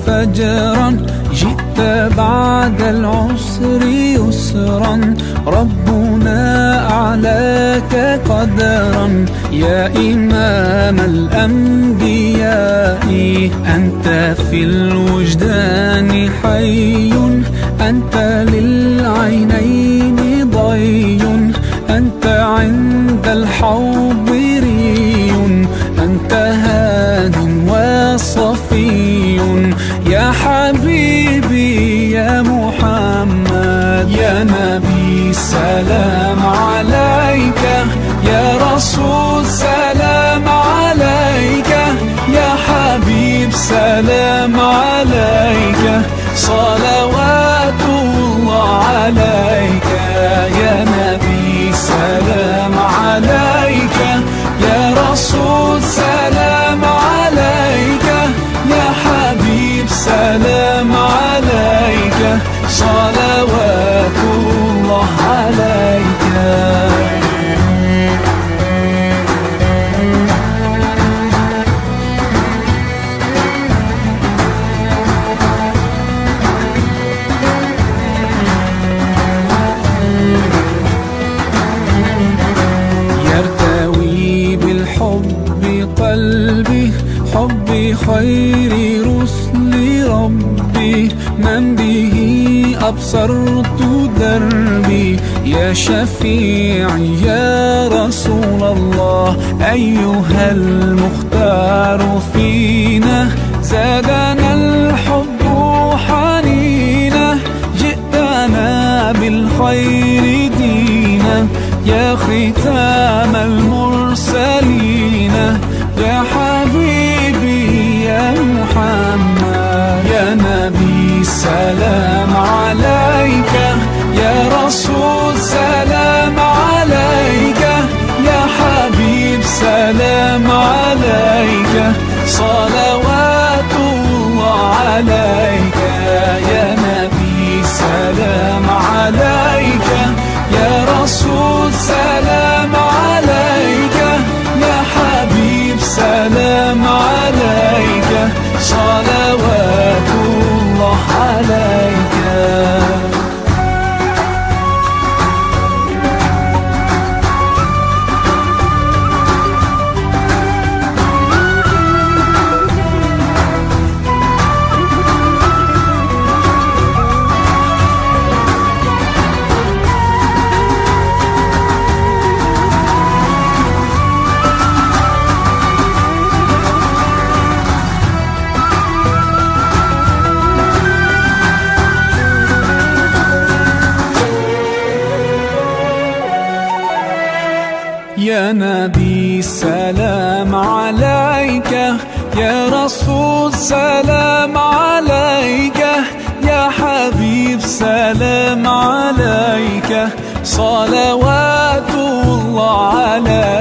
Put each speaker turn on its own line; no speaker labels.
فجرا، جئت بعد العسر يسرا، ربنا أعلاك قدرا. يا إمام الأنبياء أنت في الوجدان حي، أنت للعينين ضي، أنت عند الحوض ري، أنت هاد وصفي. يا حبيبي يا محمد، يا نبي سلام عليك، يا رسول سلام عليك، يا حبيب سلام عليك، صلوات الله عليك. يا نبي سلام عليك، يا رسول سلام عليك، يا حبيب سلام عليك، صلوات الله عليك. قلبي حبي خير رسل ربي، من به أبصرت دربي. يا شفيعي يا رسول الله، أيها المختار فينا، زادنا الحب حنينا، جئتنا بالخير دينا، يا ختام المرسلين، يا حبيبي يا محمد، يا نبي سلام عليك، يا رسول سلام عليك، يا حبيب سلام عليك، صلوات الله عليك. يا نبي سلام عليك، يا رسول سلام عليك، يا حبيب سلام عليك، صلوات الله عليك. يا نبي سلام عليك، يا رسول سلام عليك، يا حبيب سلام عليك، صلوات الله عليك.